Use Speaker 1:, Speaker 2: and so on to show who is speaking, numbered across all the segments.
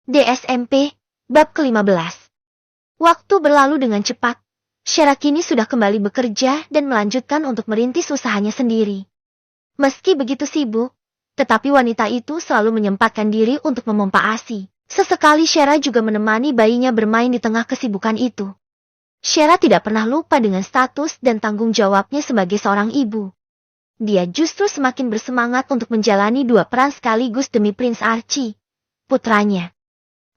Speaker 1: DSMP, Bab ke-15. Waktu berlalu dengan cepat. Shera kini sudah kembali bekerja dan melanjutkan untuk merintis usahanya sendiri. Meski begitu sibuk, tetapi wanita itu selalu menyempatkan diri untuk memompa ASI. Sesekali Shera juga menemani bayinya bermain di tengah kesibukan itu. Shera tidak pernah lupa dengan status dan tanggung jawabnya sebagai seorang ibu. Dia justru semakin bersemangat untuk menjalani dua peran sekaligus demi Prince Archie, putranya.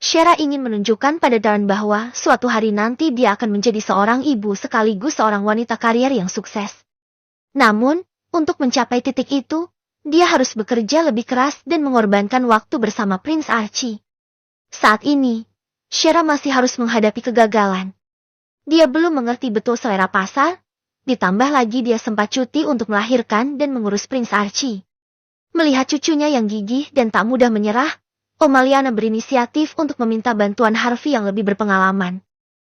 Speaker 1: Shera ingin menunjukkan pada Darren bahwa suatu hari nanti dia akan menjadi seorang ibu sekaligus seorang wanita karier yang sukses. Namun, untuk mencapai titik itu, dia harus bekerja lebih keras dan mengorbankan waktu bersama Prince Archie. Saat ini, Shera masih harus menghadapi kegagalan. Dia belum mengerti betul selera pasar, ditambah lagi dia sempat cuti untuk melahirkan dan mengurus Prince Archie. Melihat cucunya yang gigih dan tak mudah menyerah, Omaliana berinisiatif untuk meminta bantuan Harvey yang lebih berpengalaman.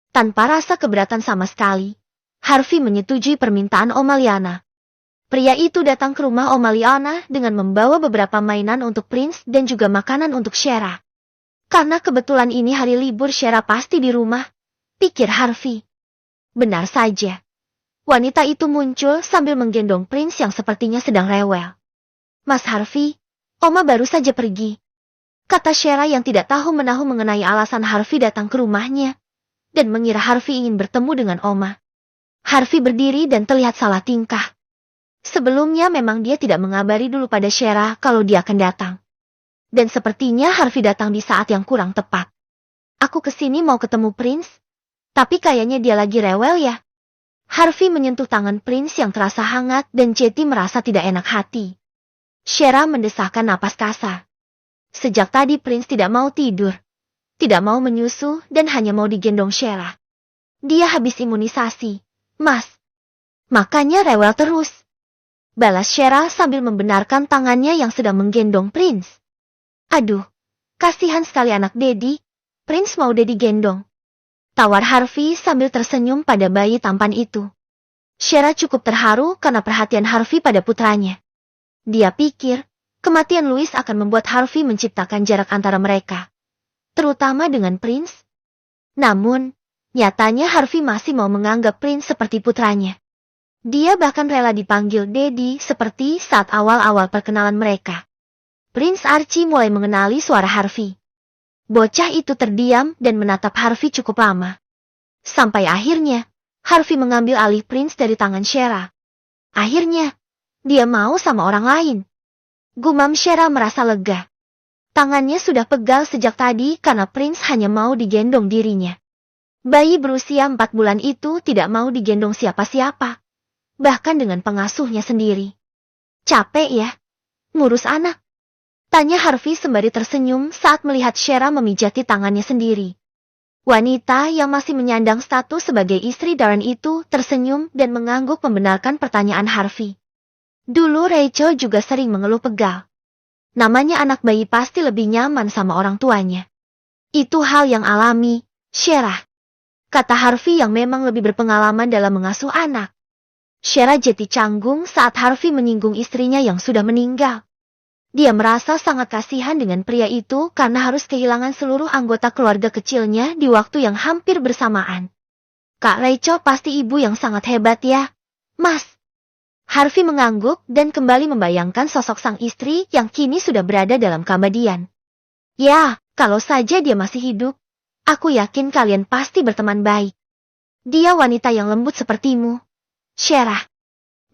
Speaker 1: Tanpa rasa keberatan sama sekali, Harvey menyetujui permintaan Omaliana. Pria itu datang ke rumah Omaliana dengan membawa beberapa mainan untuk Prince dan juga makanan untuk Shera. Karena kebetulan ini hari libur Shera pasti di rumah, pikir Harvey. Benar saja. Wanita itu muncul sambil menggendong Prince yang sepertinya sedang rewel. Mas Harvey, Oma baru saja pergi. Kata Shera yang tidak tahu menahu mengenai alasan Harvey datang ke rumahnya, dan mengira Harvey ingin bertemu dengan Oma. Harvey berdiri dan terlihat salah tingkah. Sebelumnya memang dia tidak mengabari dulu pada Shera kalau dia akan datang. Dan sepertinya Harvey datang di saat yang kurang tepat. Aku kesini mau ketemu Prince, tapi kayaknya dia lagi rewel ya. Harvey menyentuh tangan Prince yang terasa hangat dan Chetty merasa tidak enak hati. Shera mendesahkan napas kasar. Sejak tadi Prince tidak mau tidur, tidak mau menyusu dan hanya mau digendong Shera. Dia habis imunisasi, Mas. Makanya rewel terus. Balas Shera sambil membenarkan tangannya yang sedang menggendong Prince. Aduh, kasihan sekali anak Daddy. Prince mau Daddy gendong. Tawar Harvey sambil tersenyum pada bayi tampan itu. Shera cukup terharu karena perhatian Harvey pada putranya. Dia pikir, kematian Louis akan membuat Harvey menciptakan jarak antara mereka, terutama dengan Prince. Namun, nyatanya Harvey masih mau menganggap Prince seperti putranya. Dia bahkan rela dipanggil Daddy seperti saat awal-awal perkenalan mereka. Prince Archie mulai mengenali suara Harvey. Bocah itu terdiam dan menatap Harvey cukup lama. Sampai akhirnya, Harvey mengambil alih Prince dari tangan Shera. Akhirnya, dia mau sama orang lain. Gumam Shera merasa lega. Tangannya sudah pegal sejak tadi karena Prince hanya mau digendong dirinya. Bayi berusia 4 bulan itu tidak mau digendong siapa-siapa, bahkan dengan pengasuhnya sendiri. Capek ya, ngurus anak? Tanya Harvey sembari tersenyum saat melihat Shera memijati tangannya sendiri. Wanita yang masih menyandang status sebagai istri Darren itu tersenyum dan mengangguk membenarkan pertanyaan Harvey. Dulu Rachel juga sering mengeluh pegal. Namanya anak bayi pasti lebih nyaman sama orang tuanya. Itu hal yang alami, Shera. Kata Harvey yang memang lebih berpengalaman dalam mengasuh anak. Shera jadi canggung saat Harvey menyinggung istrinya yang sudah meninggal. Dia merasa sangat kasihan dengan pria itu karena harus kehilangan seluruh anggota keluarga kecilnya di waktu yang hampir bersamaan. Kak Rachel pasti ibu yang sangat hebat ya, Mas. Harvey mengangguk dan kembali membayangkan sosok sang istri yang kini sudah berada dalam keabadian. Ya, kalau saja dia masih hidup, aku yakin kalian pasti berteman baik. Dia wanita yang lembut sepertimu, Shera.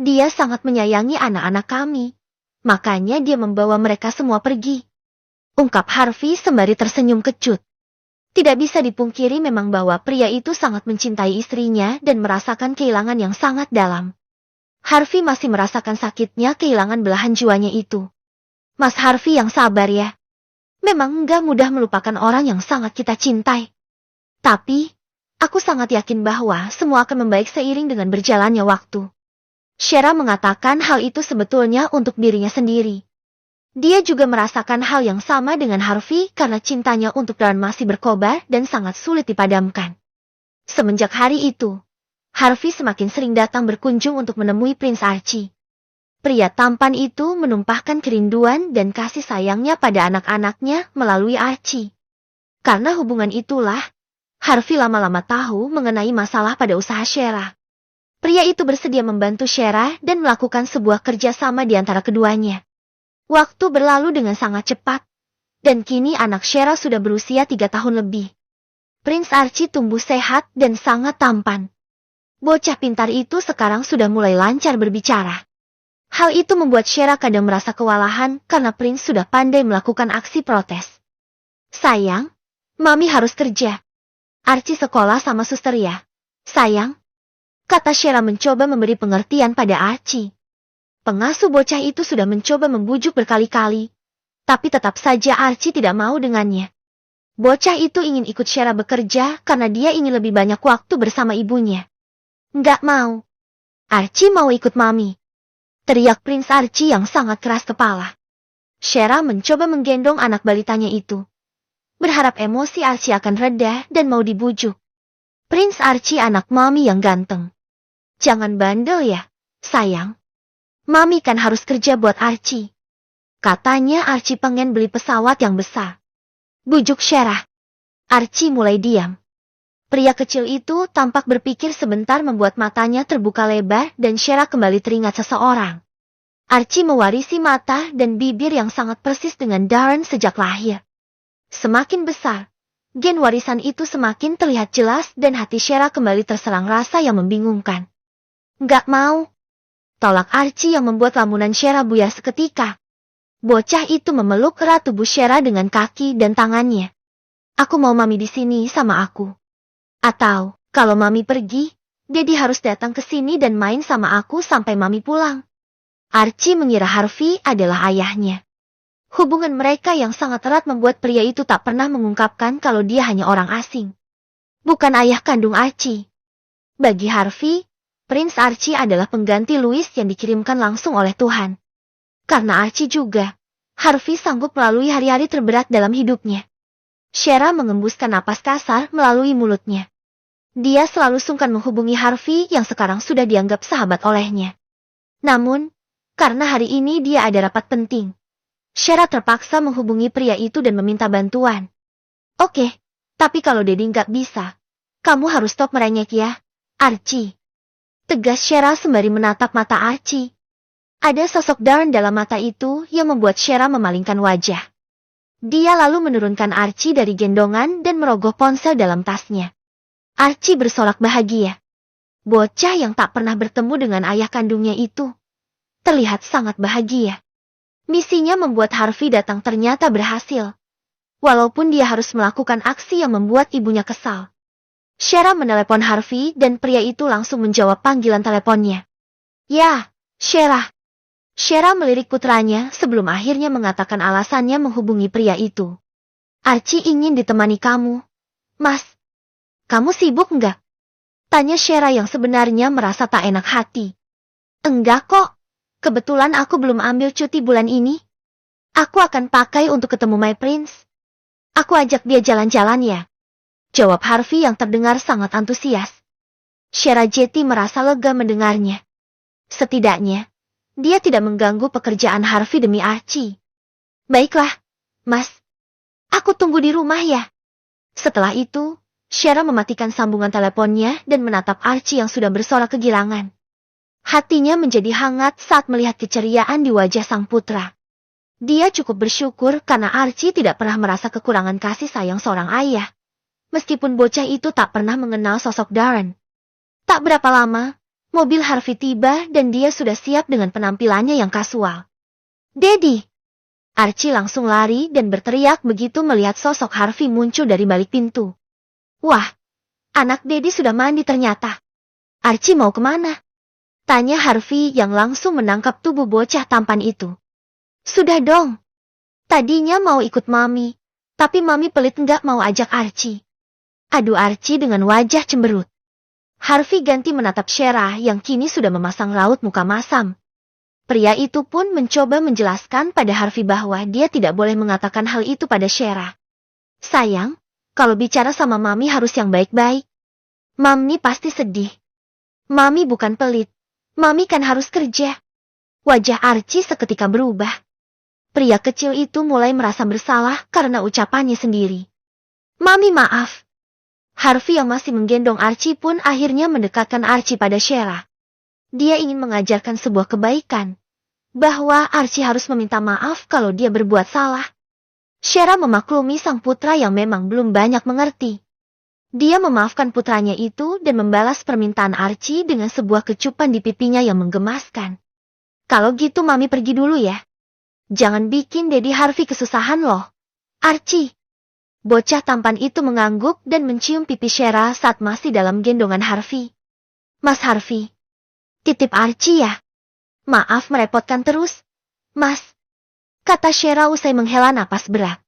Speaker 1: Dia sangat menyayangi anak-anak kami, makanya dia membawa mereka semua pergi. Ungkap Harvey sembari tersenyum kecut. Tidak bisa dipungkiri memang bahwa pria itu sangat mencintai istrinya dan merasakan kehilangan yang sangat dalam. Harvey masih merasakan sakitnya kehilangan belahan jiwanya itu. Mas Harvey yang sabar ya. Memang enggak mudah melupakan orang yang sangat kita cintai. Tapi, aku sangat yakin bahwa semua akan membaik seiring dengan berjalannya waktu. Shera mengatakan hal itu sebetulnya untuk dirinya sendiri. Dia juga merasakan hal yang sama dengan Harvey karena cintanya untuk Darren masih berkobar dan sangat sulit dipadamkan. Semenjak hari itu, Harvey semakin sering datang berkunjung untuk menemui Prince Archie. Pria tampan itu menumpahkan kerinduan dan kasih sayangnya pada anak-anaknya melalui Archie. Karena hubungan itulah, Harvey lama-lama tahu mengenai masalah pada usaha Shera. Pria itu bersedia membantu Shera dan melakukan sebuah kerjasama di antara keduanya. Waktu berlalu dengan sangat cepat, dan kini anak Shera sudah berusia 3 tahun lebih. Prince Archie tumbuh sehat dan sangat tampan. Bocah pintar itu sekarang sudah mulai lancar berbicara. Hal itu membuat Shera kadang merasa kewalahan karena Prince sudah pandai melakukan aksi protes. Sayang, Mami harus kerja. Archie sekolah sama suster ya. Sayang, kata Shera mencoba memberi pengertian pada Archie. Pengasuh bocah itu sudah mencoba membujuk berkali-kali, tapi tetap saja Archie tidak mau dengannya. Bocah itu ingin ikut Shera bekerja karena dia ingin lebih banyak waktu bersama ibunya. Nggak mau. Archie mau ikut Mami. Teriak Prince Archie yang sangat keras kepala. Shera mencoba menggendong anak balitanya itu. Berharap emosi Archie akan reda dan mau dibujuk. Prince Archie anak Mami yang ganteng. Jangan bandel ya, sayang. Mami kan harus kerja buat Archie. Katanya Archie pengen beli pesawat yang besar. Bujuk Shera. Archie mulai diam. Pria kecil itu tampak berpikir sebentar membuat matanya terbuka lebar dan Shera kembali teringat seseorang. Archie mewarisi mata dan bibir yang sangat persis dengan Darren sejak lahir. Semakin besar, gen warisan itu semakin terlihat jelas dan hati Shera kembali terserang rasa yang membingungkan. Nggak mau. Tolak Archie yang membuat lamunan Shera buyar seketika. Bocah itu memeluk erat tubuh Shera dengan kaki dan tangannya. Aku mau Mami di sini sama aku. Atau, kalau Mami pergi, Daddy harus datang ke sini dan main sama aku sampai Mami pulang. Archie mengira Harvey adalah ayahnya. Hubungan mereka yang sangat erat membuat pria itu tak pernah mengungkapkan kalau dia hanya orang asing. Bukan ayah kandung Archie. Bagi Harvey, Prince Archie adalah pengganti Louis yang dikirimkan langsung oleh Tuhan. Karena Archie juga, Harvey sanggup melalui hari-hari terberat dalam hidupnya. Shera mengembuskan napas kasar melalui mulutnya. Dia selalu sungkan menghubungi Harvey yang sekarang sudah dianggap sahabat olehnya. Namun, karena hari ini dia ada rapat penting, Shera terpaksa menghubungi pria itu dan meminta bantuan. Oke, tapi kalau Daddy nggak bisa, kamu harus stop merengek ya, Archie. Tegas Shera sembari menatap mata Archie. Ada sosok Darren dalam mata itu yang membuat Shera memalingkan wajah. Dia lalu menurunkan Archie dari gendongan dan merogoh ponsel dalam tasnya. Archie bersorak bahagia. Bocah yang tak pernah bertemu dengan ayah kandungnya itu terlihat sangat bahagia. Misinya membuat Harvey datang ternyata berhasil. Walaupun dia harus melakukan aksi yang membuat ibunya kesal. Shera menelepon Harvey dan pria itu langsung menjawab panggilan teleponnya. Ya, Shera. Shera melirik putranya sebelum akhirnya mengatakan alasannya menghubungi pria itu. Archie ingin ditemani kamu. Mas, kamu sibuk nggak? Tanya Shera yang sebenarnya merasa tak enak hati. Enggak kok, kebetulan aku belum ambil cuti bulan ini. Aku akan pakai untuk ketemu My Prince. Aku ajak dia jalan-jalan ya. Jawab Harvey yang terdengar sangat antusias. Shera Jetty merasa lega mendengarnya. Setidaknya, dia tidak mengganggu pekerjaan Harvey demi Archie. Baiklah, Mas. Aku tunggu di rumah ya. Setelah itu, Shera mematikan sambungan teleponnya dan menatap Archie yang sudah bersorak kegirangan. Hatinya menjadi hangat saat melihat keceriaan di wajah sang putra. Dia cukup bersyukur karena Archie tidak pernah merasa kekurangan kasih sayang seorang ayah. Meskipun bocah itu tak pernah mengenal sosok Darren. Tak berapa lama, mobil Harvey tiba dan dia sudah siap dengan penampilannya yang kasual. Daddy! Archie langsung lari dan berteriak begitu melihat sosok Harvey muncul dari balik pintu. Wah, anak Daddy sudah mandi ternyata. Archie mau kemana? Tanya Harvey yang langsung menangkap tubuh bocah tampan itu. Sudah dong. Tadinya mau ikut Mami, tapi Mami pelit nggak mau ajak Archie. Adu Archie dengan wajah cemberut. Harvey ganti menatap Shera yang kini sudah memasang raut muka masam. Pria itu pun mencoba menjelaskan pada Harvey bahwa dia tidak boleh mengatakan hal itu pada Shera. Sayang, kalau bicara sama Mami harus yang baik-baik. Mami pasti sedih. Mami bukan pelit. Mami kan harus kerja. Wajah Archie seketika berubah. Pria kecil itu mulai merasa bersalah karena ucapannya sendiri. Mami maaf. Harvey yang masih menggendong Archie pun akhirnya mendekatkan Archie pada Shera. Dia ingin mengajarkan sebuah kebaikan, bahwa Archie harus meminta maaf kalau dia berbuat salah. Shera memaklumi sang putra yang memang belum banyak mengerti. Dia memaafkan putranya itu dan membalas permintaan Archie dengan sebuah kecupan di pipinya yang menggemaskan. Kalau gitu Mami pergi dulu ya. Jangan bikin Daddy Harvey kesusahan loh. Archie. Bocah tampan itu mengangguk dan mencium pipi Shera saat masih dalam gendongan Harvey. Mas Harvey. Titip Archie ya. Maaf merepotkan terus. Mas. Kata Shera usai menghela napas berat.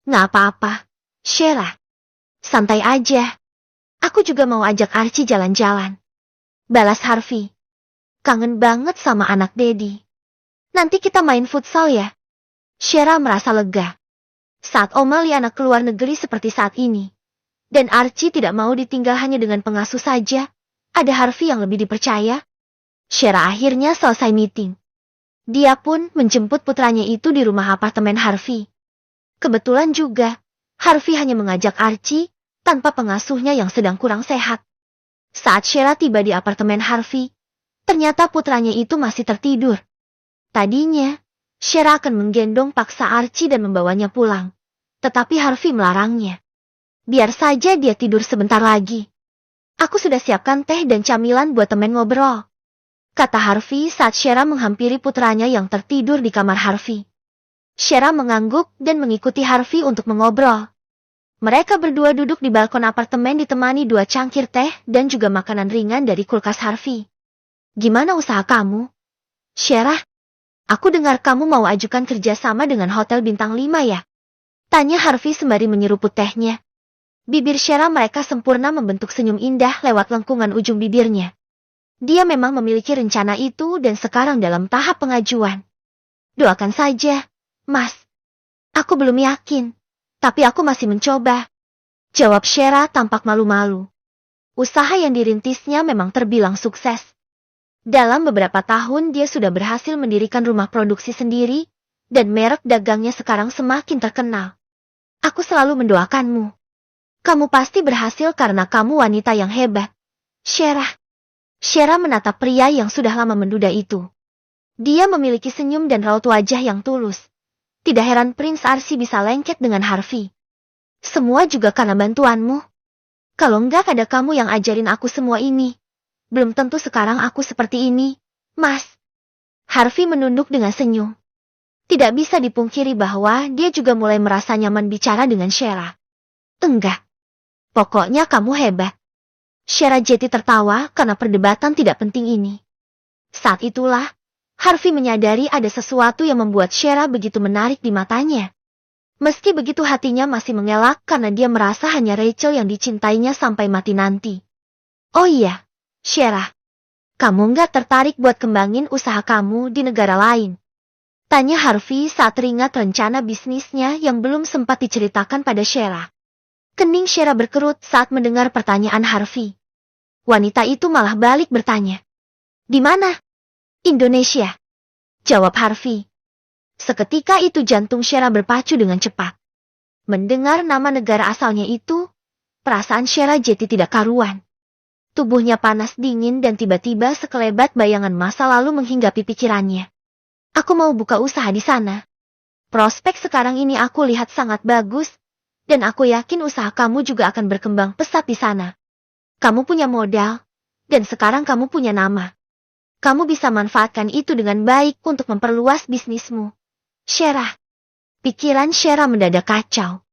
Speaker 1: Nggak apa-apa. Shera. Santai aja. Aku juga mau ajak Archie jalan-jalan. Balas Harvey. Kangen banget sama anak Daddy. Nanti kita main futsal ya. Shera merasa lega. Saat Oma Liana keluar negeri seperti saat ini. Dan Archie tidak mau ditinggal hanya dengan pengasuh saja. Ada Harvey yang lebih dipercaya. Shera akhirnya selesai meeting. Dia pun menjemput putranya itu di rumah apartemen Harvey. Kebetulan juga, Harvey hanya mengajak Archie tanpa pengasuhnya yang sedang kurang sehat. Saat Shera tiba di apartemen Harvey, ternyata putranya itu masih tertidur. Tadinya, Shera akan menggendong paksa Archie dan membawanya pulang. Tetapi Harvey melarangnya. Biar saja dia tidur sebentar lagi. Aku sudah siapkan teh dan camilan buat temen ngobrol. Kata Harvey saat Shera menghampiri putranya yang tertidur di kamar Harvey. Shera mengangguk dan mengikuti Harvey untuk mengobrol. Mereka berdua duduk di balkon apartemen ditemani 2 cangkir teh dan juga makanan ringan dari kulkas Harvey. Gimana usaha kamu? Shera, aku dengar kamu mau ajukan kerjasama dengan hotel bintang 5 ya? Tanya Harvey sembari menyeruput tehnya. Bibir Shera mereka sempurna membentuk senyum indah lewat lengkungan ujung bibirnya. Dia memang memiliki rencana itu dan sekarang dalam tahap pengajuan. Doakan saja, Mas. Aku belum yakin, tapi aku masih mencoba. Jawab Shera tampak malu-malu. Usaha yang dirintisnya memang terbilang sukses. Dalam beberapa tahun dia sudah berhasil mendirikan rumah produksi sendiri, dan merek dagangnya sekarang semakin terkenal. Aku selalu mendoakanmu. Kamu pasti berhasil karena kamu wanita yang hebat. Shera. Shera menatap pria yang sudah lama menduda itu. Dia memiliki senyum dan raut wajah yang tulus. Tidak heran Prince Archie bisa lengket dengan Harvey. Semua juga karena bantuanmu. Kalau enggak ada kamu yang ajarin aku semua ini. Belum tentu sekarang aku seperti ini, Mas. Harvey menunduk dengan senyum. Tidak bisa dipungkiri bahwa dia juga mulai merasa nyaman bicara dengan Shera. Enggak. Pokoknya kamu hebat. Shera Jetty tertawa karena perdebatan tidak penting ini. Saat itulah, Harvey menyadari ada sesuatu yang membuat Shera begitu menarik di matanya. Meski begitu hatinya masih mengelak karena dia merasa hanya Rachel yang dicintainya sampai mati nanti. Oh iya, Shera. Kamu nggak tertarik buat kembangin usaha kamu di negara lain? Tanya Harvey saat teringat rencana bisnisnya yang belum sempat diceritakan pada Shera. Kening Shera berkerut saat mendengar pertanyaan Harvey. Wanita itu malah balik bertanya. Di mana? Indonesia. Jawab Harvey. Seketika itu jantung Shera berpacu dengan cepat. Mendengar nama negara asalnya itu, perasaan Shera Jetty tidak karuan. Tubuhnya panas dingin dan tiba-tiba sekelebat bayangan masa lalu menghinggapi pikirannya. Aku mau buka usaha di sana. Prospek sekarang ini aku lihat sangat bagus, dan aku yakin usaha kamu juga akan berkembang pesat di sana. Kamu punya modal, dan sekarang kamu punya nama. Kamu bisa manfaatkan itu dengan baik untuk memperluas bisnismu. Shera. Pikiran Shera mendadak kacau.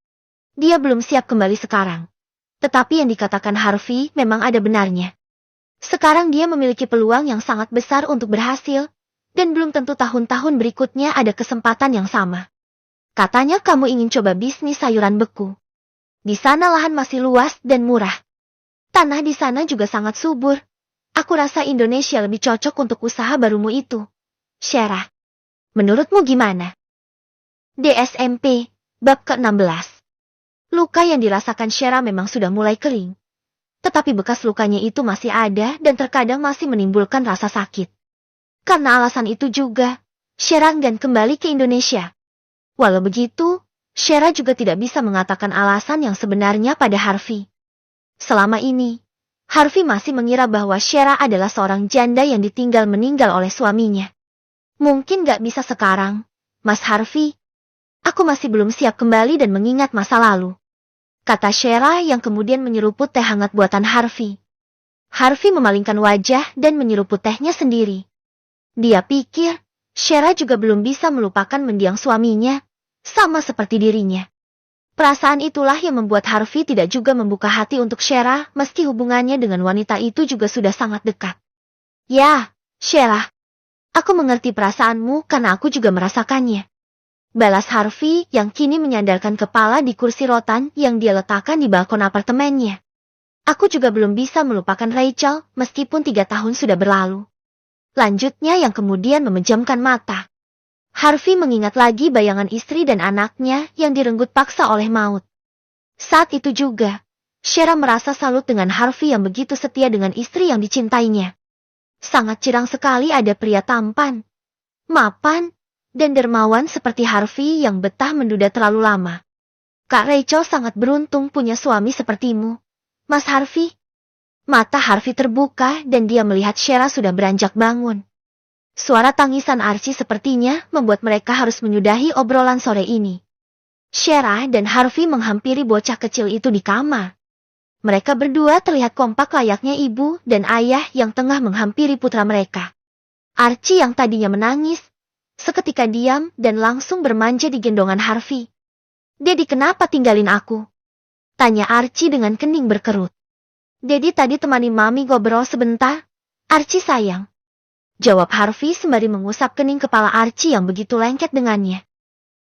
Speaker 1: Dia belum siap kembali sekarang. Tetapi yang dikatakan Harvey memang ada benarnya. Sekarang dia memiliki peluang yang sangat besar untuk berhasil, dan belum tentu tahun-tahun berikutnya ada kesempatan yang sama. Katanya kamu ingin coba bisnis sayuran beku. Di sana lahan masih luas dan murah. Tanah di sana juga sangat subur. Aku rasa Indonesia lebih cocok untuk usaha barumu itu. Shera. Menurutmu gimana? DSMP, bab ke-16. Luka yang dirasakan Shera memang sudah mulai kering. Tetapi bekas lukanya itu masih ada dan terkadang masih menimbulkan rasa sakit. Karena alasan itu juga, Shera enggan kembali ke Indonesia. Walau begitu, Shera juga tidak bisa mengatakan alasan yang sebenarnya pada Harvey. Selama ini, Harvey masih mengira bahwa Shera adalah seorang janda yang ditinggal meninggal oleh suaminya. Mungkin gak bisa sekarang, Mas Harvey. Aku masih belum siap kembali dan mengingat masa lalu, kata Shera yang kemudian menyeruput teh hangat buatan Harvey. Harvey memalingkan wajah dan menyeruput tehnya sendiri. Dia pikir, Shera juga belum bisa melupakan mendiang suaminya, sama seperti dirinya. Perasaan itulah yang membuat Harvey tidak juga membuka hati untuk Shera meski hubungannya dengan wanita itu juga sudah sangat dekat. Ya, Shera. Aku mengerti perasaanmu karena aku juga merasakannya. Balas Harvey yang kini menyandarkan kepala di kursi rotan yang dia letakkan di balkon apartemennya. Aku juga belum bisa melupakan Rachel meskipun 3 tahun sudah berlalu. Lanjutnya yang kemudian memejamkan mata. Harvey mengingat lagi bayangan istri dan anaknya yang direnggut paksa oleh maut. Saat itu juga, Shera merasa salut dengan Harvey yang begitu setia dengan istri yang dicintainya. Sangat cirang sekali ada pria tampan, mapan, dan dermawan seperti Harvey yang betah menduda terlalu lama. Kak Rachel sangat beruntung punya suami sepertimu, Mas Harvey. Mata Harvey terbuka dan dia melihat Shera sudah beranjak bangun. Suara tangisan Archie sepertinya membuat mereka harus menyudahi obrolan sore ini. Shera dan Harvey menghampiri bocah kecil itu di kamar. Mereka berdua terlihat kompak layaknya ibu dan ayah yang tengah menghampiri putra mereka. Archie yang tadinya menangis, seketika diam dan langsung bermanja di gendongan Harvey. "Daddy, kenapa tinggalin aku?" tanya Archie dengan kening berkerut. "Daddy tadi temani Mami ngobrol sebentar, Archie sayang," jawab Harvey sembari mengusap kening kepala Archie yang begitu lengket dengannya.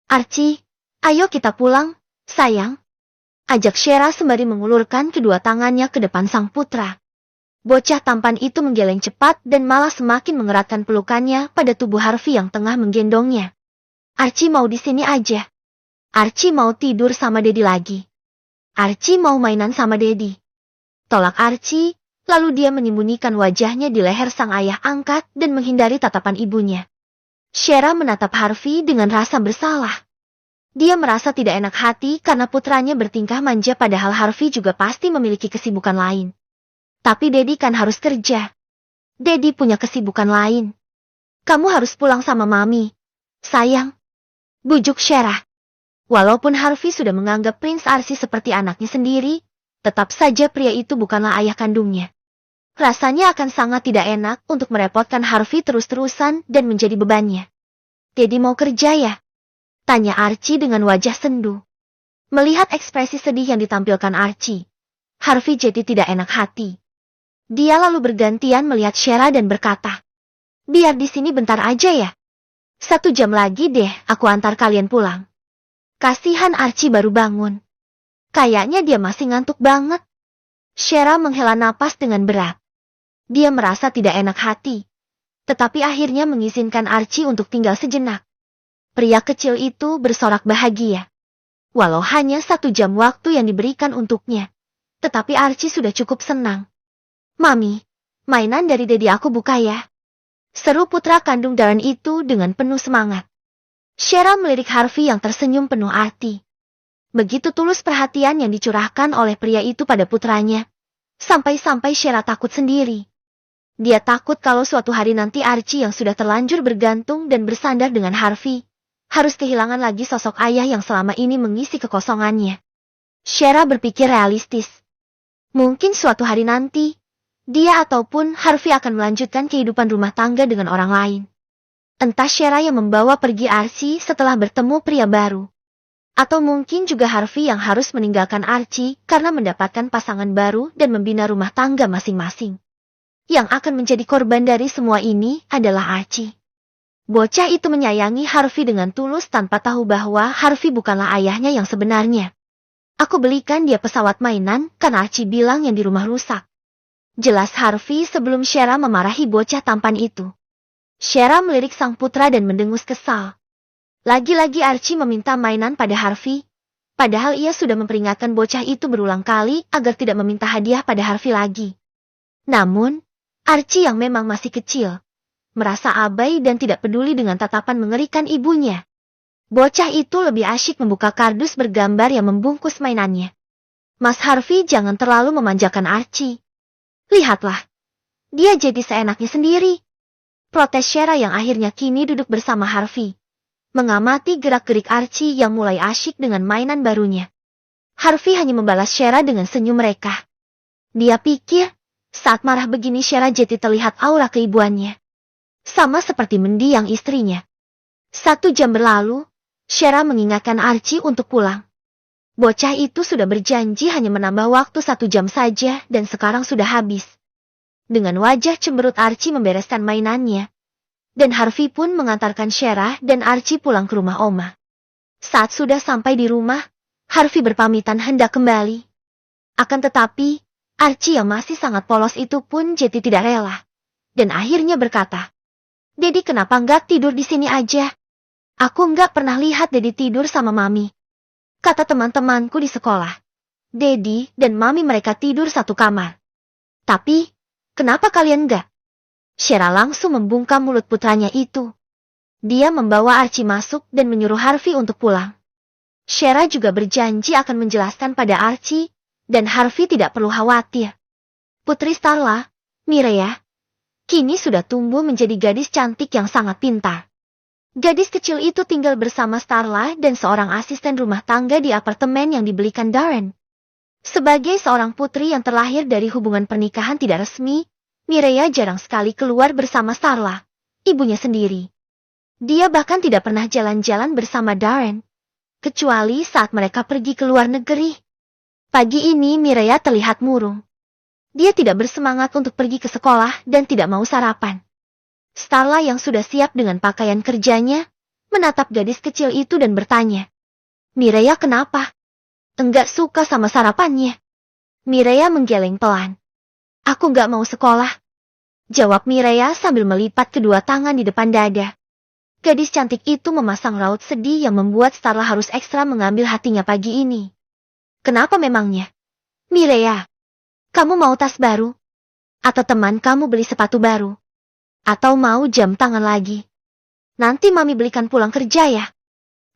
Speaker 1: "Archie, ayo kita pulang, sayang," ajak Shera sembari mengulurkan kedua tangannya ke depan sang putra. Bocah tampan itu menggeleng cepat dan malah semakin mengeratkan pelukannya pada tubuh Harvey yang tengah menggendongnya. "Archie mau di sini aja. Archie mau tidur sama Daddy lagi. Archie mau mainan sama Daddy," tolak Archie. Lalu dia menyembunyikan wajahnya di leher sang ayah angkat dan menghindari tatapan ibunya. Shera menatap Harvey dengan rasa bersalah. Dia merasa tidak enak hati karena putranya bertingkah manja padahal Harvey juga pasti memiliki kesibukan lain. "Tapi Daddy kan harus kerja. Daddy punya kesibukan lain. Kamu harus pulang sama Mami, sayang," bujuk Shera. Walaupun Harvey sudah menganggap Prince Archie seperti anaknya sendiri, tetap saja pria itu bukanlah ayah kandungnya. Rasanya akan sangat tidak enak untuk merepotkan Harvey terus-terusan dan menjadi bebannya. "Daddy mau kerja ya?" tanya Archie dengan wajah sendu. Melihat ekspresi sedih yang ditampilkan Archie, Harvey jadi tidak enak hati. Dia lalu bergantian melihat Shera dan berkata, "Biar di sini bentar aja ya. 1 jam lagi deh aku antar kalian pulang." Kasihan Archie baru bangun. Kayaknya dia masih ngantuk banget. Shera menghela napas dengan berat. Dia merasa tidak enak hati, tetapi akhirnya mengizinkan Archie untuk tinggal sejenak. Pria kecil itu bersorak bahagia. Walau hanya 1 jam waktu yang diberikan untuknya, tetapi Archie sudah cukup senang. "Mami, mainan dari Daddy aku buka ya," seru putra kandung Darren itu dengan penuh semangat. Shera melirik Harvey yang tersenyum penuh arti. Begitu tulus perhatian yang dicurahkan oleh pria itu pada putranya, sampai-sampai Shera takut sendiri. Dia takut kalau suatu hari nanti Archie yang sudah terlanjur bergantung dan bersandar dengan Harvey, harus kehilangan lagi sosok ayah yang selama ini mengisi kekosongannya. Shera berpikir realistis. Mungkin suatu hari nanti, dia ataupun Harvey akan melanjutkan kehidupan rumah tangga dengan orang lain. Entah Shera yang membawa pergi Archie setelah bertemu pria baru. Atau mungkin juga Harvey yang harus meninggalkan Archie karena mendapatkan pasangan baru dan membina rumah tangga masing-masing. Yang akan menjadi korban dari semua ini adalah Archie. Bocah itu menyayangi Harvey dengan tulus tanpa tahu bahwa Harvey bukanlah ayahnya yang sebenarnya. "Aku belikan dia pesawat mainan karena Archie bilang yang di rumah rusak," jelas Harvey sebelum Shera memarahi bocah tampan itu. Shera melirik sang putra dan mendengus kesal. Lagi-lagi Archie meminta mainan pada Harvey, padahal ia sudah memperingatkan bocah itu berulang kali agar tidak meminta hadiah pada Harvey lagi. Namun, Archie yang memang masih kecil, merasa abai dan tidak peduli dengan tatapan mengerikan ibunya. Bocah itu lebih asyik membuka kardus bergambar yang membungkus mainannya. Mas Harvey, jangan terlalu memanjakan Archie. Lihatlah, dia jadi seenaknya sendiri. Protes Shera yang akhirnya kini duduk bersama Harvey. Mengamati gerak-gerik Archie yang mulai asyik dengan mainan barunya. Harvey hanya membalas Shera dengan senyum mereka. Dia pikir, saat marah begini Shera jadi terlihat aura keibuannya. Sama seperti mendiang istrinya. 1 jam berlalu, Shera mengingatkan Archie untuk pulang. Bocah itu sudah berjanji hanya menambah waktu 1 jam saja dan sekarang sudah habis. Dengan wajah cemberut Archie membereskan mainannya. Dan Harvey pun mengantarkan Shera dan Archie pulang ke rumah Oma. Saat sudah sampai di rumah, Harvey berpamitan hendak kembali. Akan tetapi, Archie yang masih sangat polos itu pun jadi tidak rela. Dan akhirnya berkata, "Dedi, kenapa nggak tidur di sini aja? Aku nggak pernah lihat Dedi tidur sama Mami. Kata teman-temanku di sekolah, Dedi dan Mami mereka tidur satu kamar. Tapi, kenapa kalian nggak?" Shera langsung membungkam mulut putranya itu. Dia membawa Archie masuk dan menyuruh Harvey untuk pulang. Shera juga berjanji akan menjelaskan pada Archie, dan Harvey tidak perlu khawatir. Putri Starla, Mireya, kini sudah tumbuh menjadi gadis cantik yang sangat pintar. Gadis kecil itu tinggal bersama Starla dan seorang asisten rumah tangga di apartemen yang dibelikan Darren. Sebagai seorang putri yang terlahir dari hubungan pernikahan tidak resmi, Mireya jarang sekali keluar bersama Starla, ibunya sendiri. Dia bahkan tidak pernah jalan-jalan bersama Darren, kecuali saat mereka pergi ke luar negeri. Pagi ini Mireya terlihat murung. Dia tidak bersemangat untuk pergi ke sekolah dan tidak mau sarapan. Starla yang sudah siap dengan pakaian kerjanya, menatap gadis kecil itu dan bertanya, "Mireya kenapa? Enggak suka sama sarapannya?" Mireya menggeleng pelan. "Aku nggak mau sekolah," jawab Mireya sambil melipat kedua tangan di depan dada. Gadis cantik itu memasang raut sedih yang membuat Starla harus ekstra mengambil hatinya pagi ini. "Kenapa memangnya? Mireya, kamu mau tas baru? Atau teman kamu beli sepatu baru? Atau mau jam tangan lagi? Nanti Mami belikan pulang kerja ya."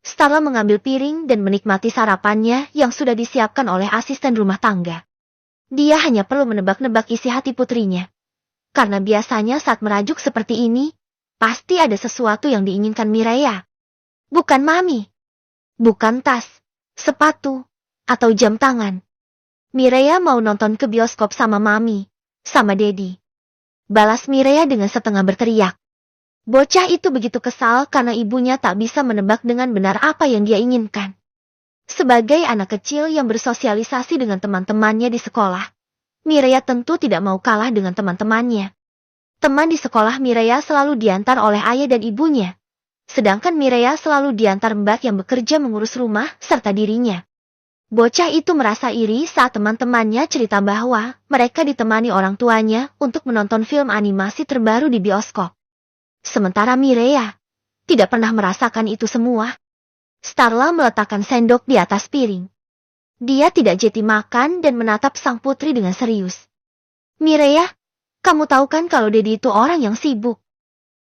Speaker 1: Starla mengambil piring dan menikmati sarapannya yang sudah disiapkan oleh asisten rumah tangga. Dia hanya perlu menebak-nebak isi hati putrinya. Karena biasanya saat merajuk seperti ini, pasti ada sesuatu yang diinginkan Mireya. Bukan Mami. Bukan tas, sepatu, atau jam tangan. Mireya mau nonton ke bioskop sama Mami, sama Dedi. Balas Mireya dengan setengah berteriak. Bocah itu begitu kesal karena ibunya tak bisa menebak dengan benar apa yang dia inginkan. Sebagai anak kecil yang bersosialisasi dengan teman-temannya di sekolah, Mireya tentu tidak mau kalah dengan teman-temannya. Teman di sekolah Mireya selalu diantar oleh ayah dan ibunya. Sedangkan Mireya selalu diantar mbak yang bekerja mengurus rumah serta dirinya. Bocah itu merasa iri saat teman-temannya cerita bahwa mereka ditemani orang tuanya untuk menonton film animasi terbaru di bioskop. Sementara Mireya tidak pernah merasakan itu semua. Starla meletakkan sendok di atas piring. Dia tidak jeti makan dan menatap sang putri dengan serius. "Mireya, kamu tahu kan kalau Dedi itu orang yang sibuk.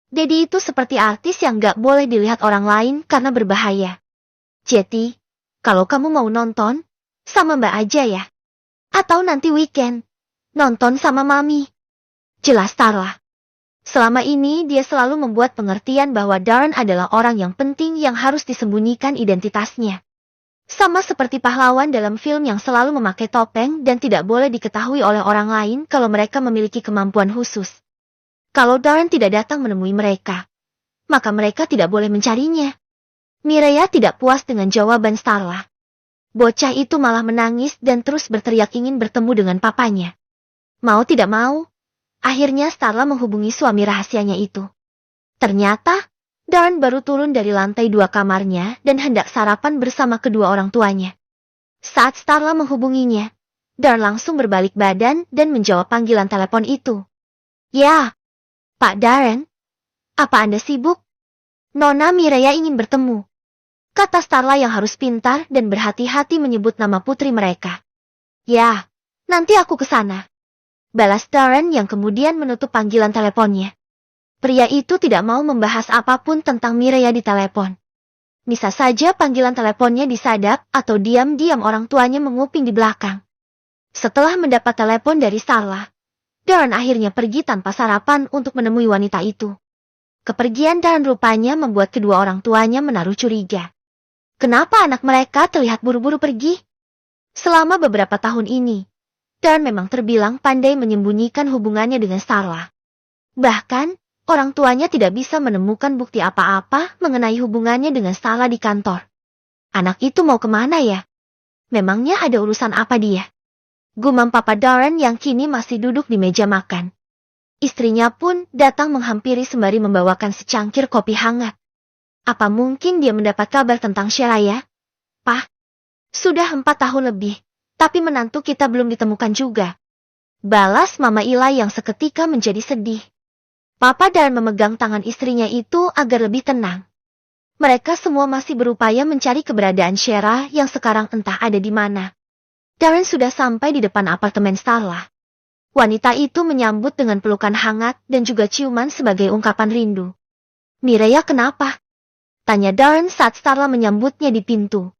Speaker 1: Dedi itu seperti artis yang gak boleh dilihat orang lain karena berbahaya. Jadi, kalau kamu mau nonton, sama Mbak aja ya. Atau nanti weekend, nonton sama Mami." Jelas Starla. Selama ini dia selalu membuat pengertian bahwa Darren adalah orang yang penting yang harus disembunyikan identitasnya. Sama seperti pahlawan dalam film yang selalu memakai topeng dan tidak boleh diketahui oleh orang lain kalau mereka memiliki kemampuan khusus. Kalau Darren tidak datang menemui mereka, maka mereka tidak boleh mencarinya. Mireya tidak puas dengan jawaban Starla. Bocah itu malah menangis dan terus berteriak ingin bertemu dengan papanya. Mau tidak mau, akhirnya Starla menghubungi suami rahasianya itu. Ternyata, Darren baru turun dari lantai 2 kamarnya dan hendak sarapan bersama kedua orang tuanya. Saat Starla menghubunginya, Darren langsung berbalik badan dan menjawab panggilan telepon itu. "Ya, Pak Darren, apa Anda sibuk? Nona Mireya ingin bertemu," kata Starla yang harus pintar dan berhati-hati menyebut nama putri mereka. "Ya, nanti aku ke sana," balas Darren yang kemudian menutup panggilan teleponnya. Pria itu tidak mau membahas apapun tentang Mireya di telepon. Bisa saja panggilan teleponnya disadap atau diam-diam orang tuanya menguping di belakang. Setelah mendapat telepon dari Starla, Darren akhirnya pergi tanpa sarapan untuk menemui wanita itu. Kepergian Darren rupanya membuat kedua orang tuanya menaruh curiga. Kenapa anak mereka terlihat buru-buru pergi? Selama beberapa tahun ini, Darren memang terbilang pandai menyembunyikan hubungannya dengan Starla. Bahkan, orang tuanya tidak bisa menemukan bukti apa-apa mengenai hubungannya dengan Starla di kantor. Anak itu mau kemana ya? Memangnya ada urusan apa dia? Gumam Papa Darren yang kini masih duduk di meja makan. Istrinya pun datang menghampiri sembari membawakan secangkir kopi hangat. Apa mungkin dia mendapat kabar tentang Sheila ya? Pah, sudah 4 tahun lebih, tapi menantu kita belum ditemukan juga. Balas Mama Ila yang seketika menjadi sedih. Papa Darren memegang tangan istrinya itu agar lebih tenang. Mereka semua masih berupaya mencari keberadaan Sheila yang sekarang entah ada di mana. Darren sudah sampai di depan apartemen Starla. Wanita itu menyambut dengan pelukan hangat dan juga ciuman sebagai ungkapan rindu. Mireya kenapa? Tanya Darren saat Starla menyambutnya di pintu.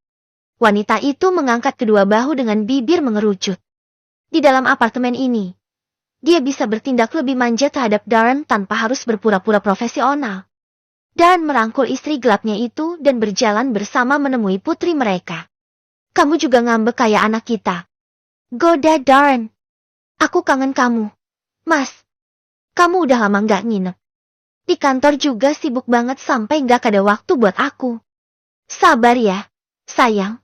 Speaker 1: Wanita itu mengangkat kedua bahu dengan bibir mengerucut. Di dalam apartemen ini, dia bisa bertindak lebih manja terhadap Darren tanpa harus berpura-pura profesional. Darren merangkul istri gelapnya itu dan berjalan bersama menemui putri mereka. Kamu juga ngambek kayak anak kita. Goda Darren. Aku kangen kamu. Mas, kamu udah lama nggak nginep. Di kantor juga sibuk banget sampai nggak ada waktu buat aku. Sabar ya, sayang.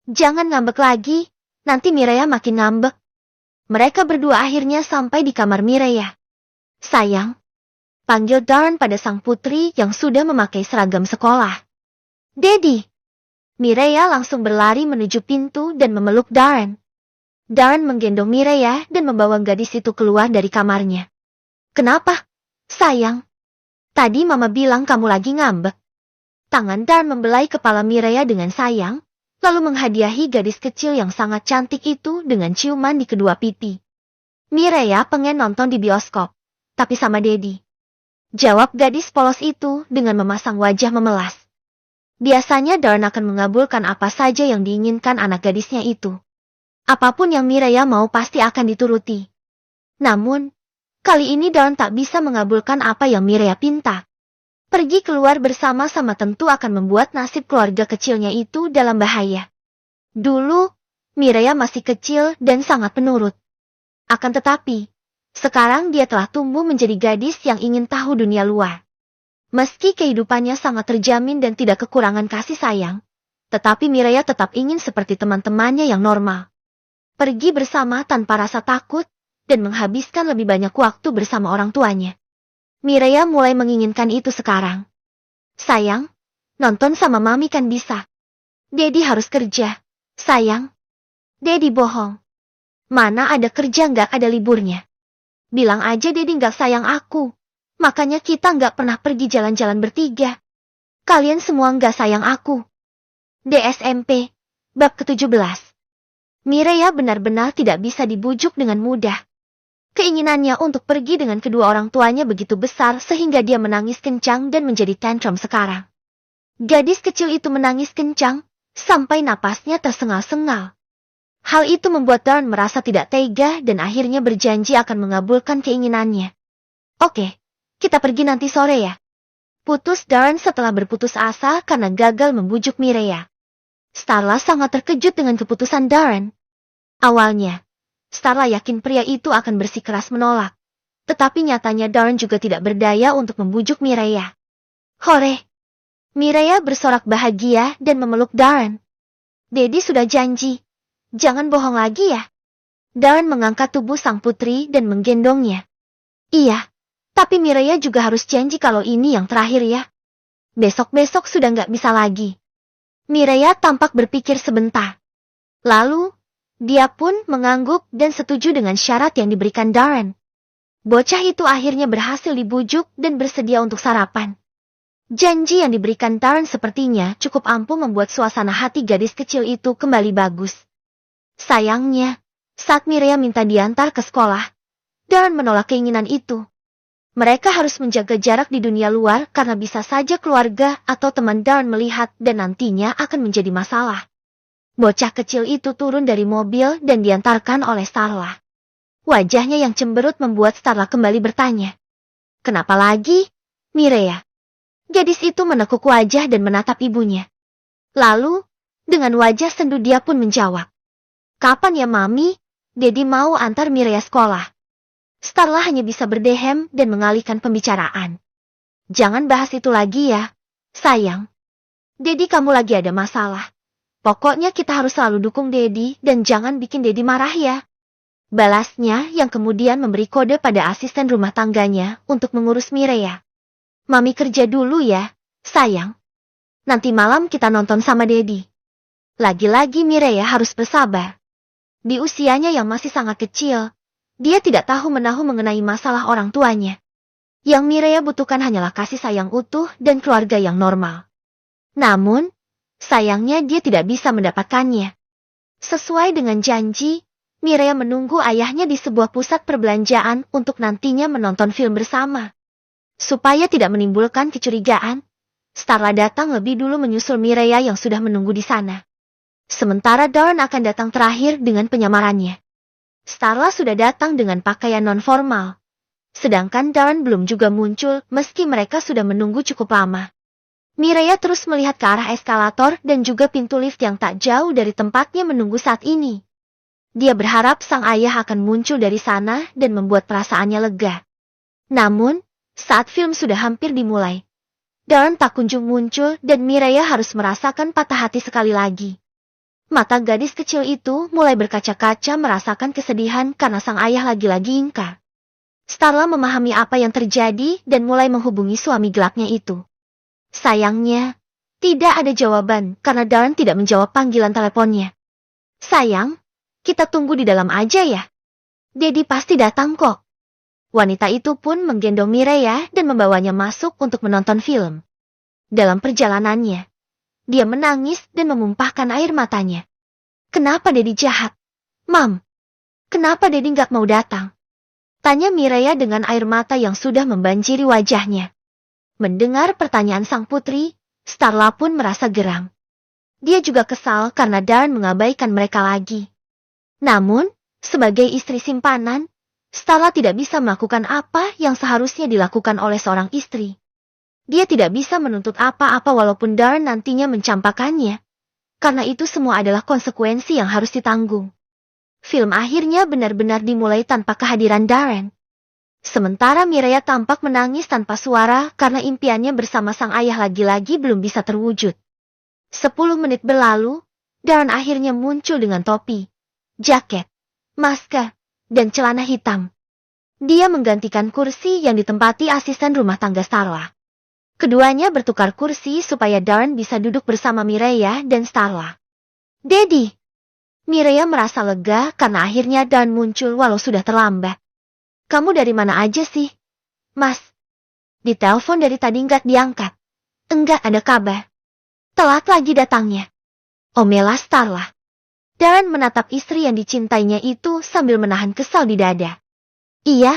Speaker 1: Jangan ngambek lagi, nanti Mireya makin ngambek. Mereka berdua akhirnya sampai di kamar Mireya. Sayang, panggil Darren pada sang putri yang sudah memakai seragam sekolah. Daddy. Mireya langsung berlari menuju pintu dan memeluk Darren. Darren menggendong Mireya dan membawa gadis itu keluar dari kamarnya. Kenapa? Sayang. Tadi Mama bilang kamu lagi ngambek. Tangan Darren membelai kepala Mireya dengan sayang, lalu menghadiahi gadis kecil yang sangat cantik itu dengan ciuman di kedua pipi. Mireya pengen nonton di bioskop, tapi sama Daddy. Jawab gadis polos itu dengan memasang wajah memelas. Biasanya Darren akan mengabulkan apa saja yang diinginkan anak gadisnya itu. Apapun yang Mireya mau pasti akan dituruti. Namun, kali ini Darren tak bisa mengabulkan apa yang Mireya pinta. Pergi keluar bersama-sama tentu akan membuat nasib keluarga kecilnya itu dalam bahaya. Dulu, Mireya masih kecil dan sangat penurut. Akan tetapi, sekarang dia telah tumbuh menjadi gadis yang ingin tahu dunia luar. Meski kehidupannya sangat terjamin dan tidak kekurangan kasih sayang, tetapi Mireya tetap ingin seperti teman-temannya yang normal. Pergi bersama tanpa rasa takut, dan menghabiskan lebih banyak waktu bersama orang tuanya. Mireya mulai menginginkan itu sekarang. Sayang, nonton sama Mami kan bisa. Daddy harus kerja. Sayang. Daddy bohong. Mana ada kerja nggak ada liburnya. Bilang aja Daddy nggak sayang aku. Makanya kita nggak pernah pergi jalan-jalan bertiga. Kalian semua nggak sayang aku. DSMP, bab ke-17. Mireya benar-benar tidak bisa dibujuk dengan mudah. Keinginannya untuk pergi dengan kedua orang tuanya begitu besar sehingga dia menangis kencang dan menjadi tantrum sekarang. Gadis kecil itu menangis kencang, sampai napasnya tersengal-sengal. Hal itu membuat Darren merasa tidak tega dan akhirnya berjanji akan mengabulkan keinginannya. Oke. Kita pergi nanti sore ya. Putus Darren setelah berputus asa karena gagal membujuk Mireya. Starla sangat terkejut dengan keputusan Darren. Awalnya, Starla yakin pria itu akan bersikeras menolak. Tetapi nyatanya Darren juga tidak berdaya untuk membujuk Mireya. Hore! Mireya bersorak bahagia dan memeluk Darren. Daddy sudah janji. Jangan bohong lagi ya. Darren mengangkat tubuh sang putri dan menggendongnya. Iya. Tapi Mireya juga harus janji kalau ini yang terakhir ya. Besok-besok sudah nggak bisa lagi. Mireya tampak berpikir sebentar. Lalu, dia pun mengangguk dan setuju dengan syarat yang diberikan Darren. Bocah itu akhirnya berhasil dibujuk dan bersedia untuk sarapan. Janji yang diberikan Darren sepertinya cukup ampuh membuat suasana hati gadis kecil itu kembali bagus. Sayangnya, saat Mireya minta diantar ke sekolah, Darren menolak keinginan itu. Mereka harus menjaga jarak di dunia luar karena bisa saja keluarga atau teman Darren melihat dan nantinya akan menjadi masalah. Bocah kecil itu turun dari mobil dan diantarkan oleh Starla. Wajahnya yang cemberut membuat Starla kembali bertanya. Kenapa lagi, Mireya? Gadis itu menekuk wajah dan menatap ibunya. Lalu, dengan wajah sendu dia pun menjawab. Kapan ya Mami? Dedi mau antar Mireya sekolah. Starla hanya bisa berdehem dan mengalihkan pembicaraan. Jangan bahas itu lagi ya, sayang. Dedi kamu lagi ada masalah. Pokoknya kita harus selalu dukung Dedi dan jangan bikin Dedi marah ya. Balasnya yang kemudian memberi kode pada asisten rumah tangganya untuk mengurus Mireya. Mami kerja dulu ya, sayang. Nanti malam kita nonton sama Dedi. Lagi-lagi Mireya harus bersabar. Di usianya yang masih sangat kecil, dia tidak tahu menahu mengenai masalah orang tuanya. Yang Mireya butuhkan hanyalah kasih sayang utuh dan keluarga yang normal. Namun, sayangnya dia tidak bisa mendapatkannya. Sesuai dengan janji, Mireya menunggu ayahnya di sebuah pusat perbelanjaan untuk nantinya menonton film bersama. Supaya tidak menimbulkan kecurigaan, Starla datang lebih dulu menyusul Mireya yang sudah menunggu di sana. Sementara Darren akan datang terakhir dengan penyamarannya. Starla sudah datang dengan pakaian non-formal. Sedangkan Darren belum juga muncul meski mereka sudah menunggu cukup lama. Mireya terus melihat ke arah eskalator dan juga pintu lift yang tak jauh dari tempatnya menunggu saat ini. Dia berharap sang ayah akan muncul dari sana dan membuat perasaannya lega. Namun, saat film sudah hampir dimulai, Darren tak kunjung muncul dan Mireya harus merasakan patah hati sekali lagi. Mata gadis kecil itu mulai berkaca-kaca merasakan kesedihan karena sang ayah lagi-lagi ingkar. Starla memahami apa yang terjadi dan mulai menghubungi suami gelapnya itu. Sayangnya, tidak ada jawaban karena Darren tidak menjawab panggilan teleponnya. Sayang, kita tunggu di dalam aja ya. Dedi pasti datang kok. Wanita itu pun menggendong Mireya dan membawanya masuk untuk menonton film. Dalam perjalanannya, dia menangis dan memumpahkan air matanya. Kenapa Dedi jahat? Mam, kenapa Dedi nggak mau datang? Tanya Mireya dengan air mata yang sudah membanjiri wajahnya. Mendengar pertanyaan sang putri, Starla pun merasa geram. Dia juga kesal karena Darren mengabaikan mereka lagi. Namun, sebagai istri simpanan, Starla tidak bisa melakukan apa yang seharusnya dilakukan oleh seorang istri. Dia tidak bisa menuntut apa-apa walaupun Darren nantinya mencampakkannya. Karena itu semua adalah konsekuensi yang harus ditanggung. Film akhirnya benar-benar dimulai tanpa kehadiran Darren. Sementara Mireya tampak menangis tanpa suara karena impiannya bersama sang ayah lagi-lagi belum bisa terwujud. 10 menit berlalu, Darren akhirnya muncul dengan topi, jaket, masker, dan celana hitam. Dia menggantikan kursi yang ditempati asisten rumah tangga Starla. Keduanya bertukar kursi supaya Darren bisa duduk bersama Mireya dan Starla. Dedi! Mireya merasa lega karena akhirnya Darren muncul walau sudah terlambat. Kamu dari mana aja sih? Mas. Ditelepon dari tadi nggak diangkat. Enggak ada kabar. Telat lagi datangnya. Omela Starla. Darren menatap istri yang dicintainya itu sambil menahan kesal di dada. Iya,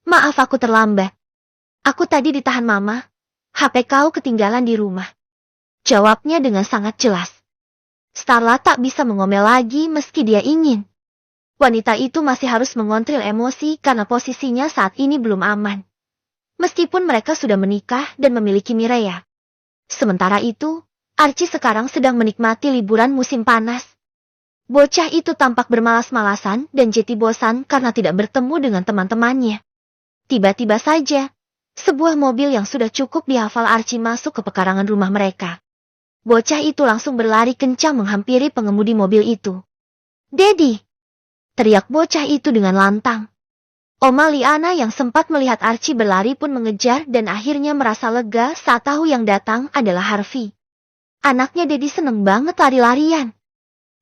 Speaker 1: maaf aku terlambat. Aku tadi ditahan mama. HP kau ketinggalan di rumah. Jawabnya dengan sangat jelas. Starla tak bisa mengomel lagi meski dia ingin. Wanita itu masih harus mengontrol emosi karena posisinya saat ini belum aman. Meskipun mereka sudah menikah dan memiliki Mireya. Sementara itu, Archie sekarang sedang menikmati liburan musim panas. Bocah itu tampak bermalas-malasan dan jadi bosan karena tidak bertemu dengan teman-temannya. Tiba-tiba saja, sebuah mobil yang sudah cukup dihafal Archie masuk ke pekarangan rumah mereka. Bocah itu langsung berlari kencang menghampiri pengemudi mobil itu. Dedi! Teriak bocah itu dengan lantang. Oma Liana yang sempat melihat Archie berlari pun mengejar dan akhirnya merasa lega saat tahu yang datang adalah Harvey. Anaknya Dedi seneng banget lari-larian.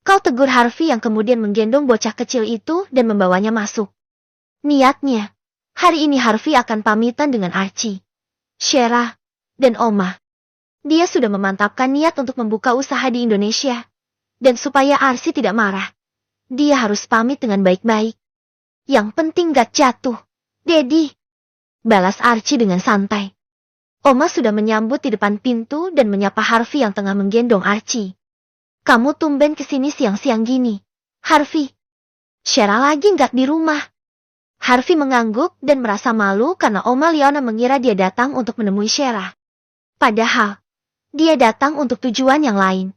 Speaker 1: Kau tegur Harvey yang kemudian menggendong bocah kecil itu dan membawanya masuk. Niatnya, hari ini Harvey akan pamitan dengan Archie, Shera, dan Oma. Dia sudah memantapkan niat untuk membuka usaha di Indonesia. Dan supaya Archie tidak marah, dia harus pamit dengan baik-baik. Yang penting gak jatuh. Dedi. Balas Archie dengan santai. Oma sudah menyambut di depan pintu dan menyapa Harvey yang tengah menggendong Archie. Kamu tumben kesini siang-siang gini, Harvey. Shera lagi nggak di rumah. Harvey mengangguk dan merasa malu karena Oma Liana mengira dia datang untuk menemui Shera. Padahal, dia datang untuk tujuan yang lain.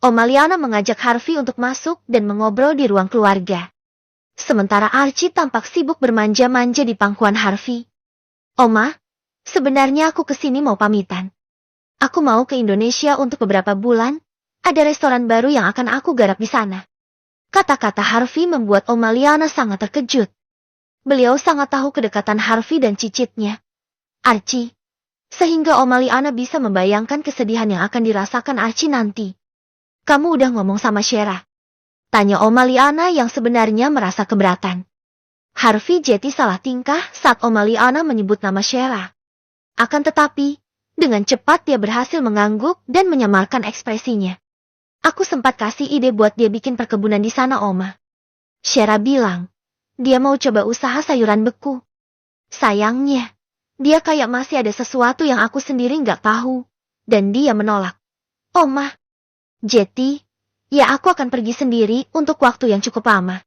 Speaker 1: Oma Liana mengajak Harvey untuk masuk dan mengobrol di ruang keluarga. Sementara Archie tampak sibuk bermanja-manja di pangkuan Harvey. Oma, sebenarnya aku kesini mau pamitan. Aku mau ke Indonesia untuk beberapa bulan. Ada restoran baru yang akan aku garap di sana. Kata-kata Harvey membuat Oma Liana sangat terkejut. Beliau sangat tahu kedekatan Harvey dan cicitnya, Archie. Sehingga Oma Liana bisa membayangkan kesedihan yang akan dirasakan Archie nanti. Kamu udah ngomong sama Shera? Tanya Oma Liana yang sebenarnya merasa keberatan. Harvey jadi salah tingkah saat Oma Liana menyebut nama Shera. Akan tetapi, dengan cepat dia berhasil mengangguk dan menyamarkan ekspresinya. Aku sempat kasih ide buat dia bikin perkebunan di sana, Oma. Shera bilang, dia mau coba usaha sayuran beku. Sayangnya, dia kayak masih ada sesuatu yang aku sendiri nggak tahu. Dan dia menolak. Oma, Jetty, ya aku akan pergi sendiri untuk waktu yang cukup lama.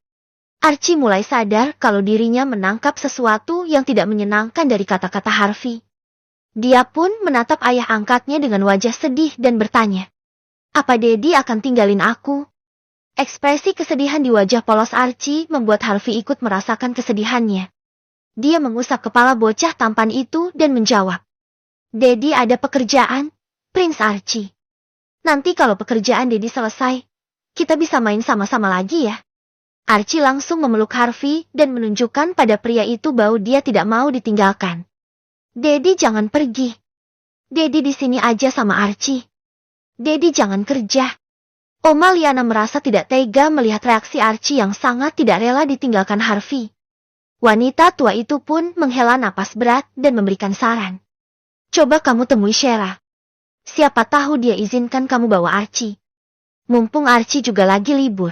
Speaker 1: Archie mulai sadar kalau dirinya menangkap sesuatu yang tidak menyenangkan dari kata-kata Harvey. Dia pun menatap ayah angkatnya dengan wajah sedih dan bertanya, apa Daddy akan tinggalin aku? Ekspresi kesedihan di wajah polos Archie membuat Harvey ikut merasakan kesedihannya. Dia mengusap kepala bocah tampan itu dan menjawab, Daddy ada pekerjaan, Prince Archie. Nanti kalau pekerjaan Daddy selesai, kita bisa main sama-sama lagi ya. Archie langsung memeluk Harvey dan menunjukkan pada pria itu bahwa dia tidak mau ditinggalkan. Daddy jangan pergi. Daddy di sini aja sama Archie. Daddy jangan kerja. Oma Liana merasa tidak tega melihat reaksi Archie yang sangat tidak rela ditinggalkan Harvey. Wanita tua itu pun menghela napas berat dan memberikan saran. Coba kamu temui Shera. Siapa tahu dia izinkan kamu bawa Archie. Mumpung Archie juga lagi libur.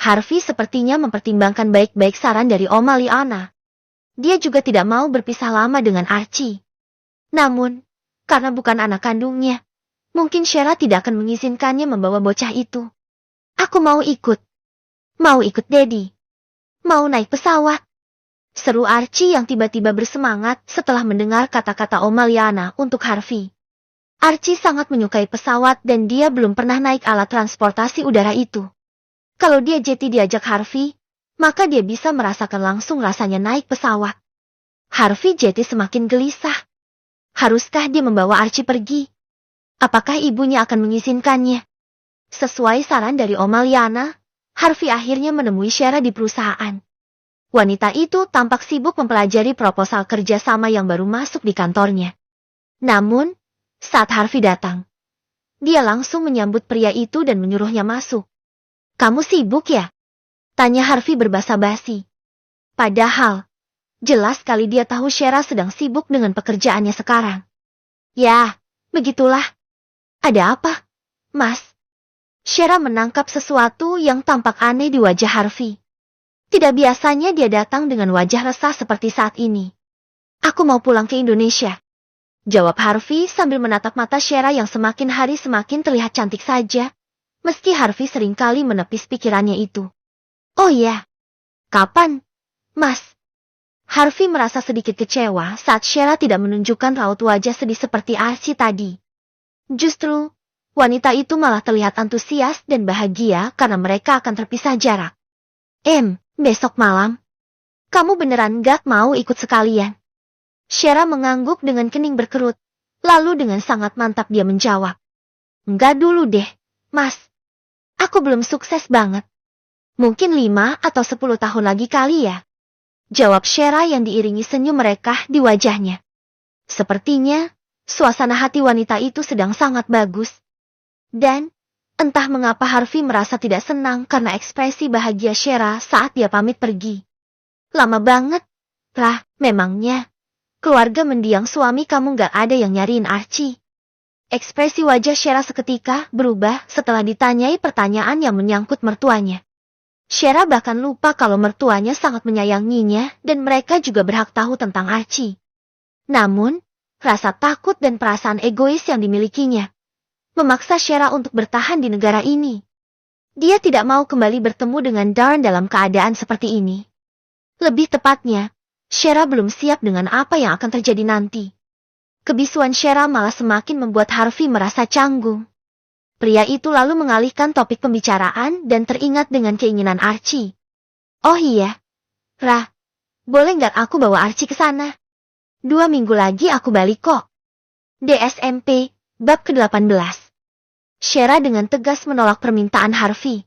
Speaker 1: Harvey sepertinya mempertimbangkan baik-baik saran dari Oma Liana. Dia juga tidak mau berpisah lama dengan Archie. Namun, karena bukan anak kandungnya, mungkin Shera tidak akan mengizinkannya membawa bocah itu. Aku mau ikut. Mau ikut Daddy. Mau naik pesawat. Seru Archie yang tiba-tiba bersemangat setelah mendengar kata-kata Oma Liana untuk Harvey. Archie sangat menyukai pesawat dan dia belum pernah naik alat transportasi udara itu. Kalau dia Jetty diajak Harvey, maka dia bisa merasakan langsung rasanya naik pesawat. Harvey Jetty semakin gelisah. Haruskah dia membawa Archie pergi? Apakah ibunya akan mengizinkannya? Sesuai saran dari Oma Liana, Harvey akhirnya menemui Shera di perusahaan. Wanita itu tampak sibuk mempelajari proposal kerjasama yang baru masuk di kantornya. Namun, saat Harvey datang, dia langsung menyambut pria itu dan menyuruhnya masuk. Kamu sibuk ya? Tanya Harvey berbasa basi. Padahal, jelas sekali dia tahu Shera sedang sibuk dengan pekerjaannya sekarang. Ya, begitulah. Ada apa, Mas? Shera menangkap sesuatu yang tampak aneh di wajah Harvey. Tidak biasanya dia datang dengan wajah resah seperti saat ini. Aku mau pulang ke Indonesia. Jawab Harvey sambil menatap mata Shera yang semakin hari semakin terlihat cantik saja. Meski Harvey seringkali menepis pikirannya itu. Oh ya, kapan, Mas? Harvey merasa sedikit kecewa saat Shera tidak menunjukkan raut wajah sedih seperti Archie tadi. Justru, wanita itu malah terlihat antusias dan bahagia karena mereka akan terpisah jarak. Besok malam? Kamu beneran gak mau ikut sekalian? Shera mengangguk dengan kening berkerut, lalu dengan sangat mantap dia menjawab. Enggak dulu deh, Mas. Aku belum sukses banget. Mungkin 5 atau 10 tahun lagi kali ya. Jawab Shera yang diiringi senyum mereka di wajahnya. Sepertinya, suasana hati wanita itu sedang sangat bagus. Dan, entah mengapa Harvey merasa tidak senang karena ekspresi bahagia Shera saat dia pamit pergi. Lama banget, Rah, memangnya. Keluarga mendiang suami kamu gak ada yang nyariin Archie. Ekspresi wajah Shera seketika berubah setelah ditanyai pertanyaan yang menyangkut mertuanya. Shera bahkan lupa kalau mertuanya sangat menyayanginya dan mereka juga berhak tahu tentang Archie. Namun, rasa takut dan perasaan egois yang dimilikinya memaksa Shera untuk bertahan di negara ini. Dia tidak mau kembali bertemu dengan Darn dalam keadaan seperti ini. Lebih tepatnya, Shera belum siap dengan apa yang akan terjadi nanti. Kebisuan Shera malah semakin membuat Harvey merasa canggung. Pria itu lalu mengalihkan topik pembicaraan dan teringat dengan keinginan Archie. Oh iya, Rah, boleh nggak aku bawa Archie ke sana? 2 minggu lagi aku balik kok. DSMP, bab ke-18. Shera dengan tegas menolak permintaan Harvey.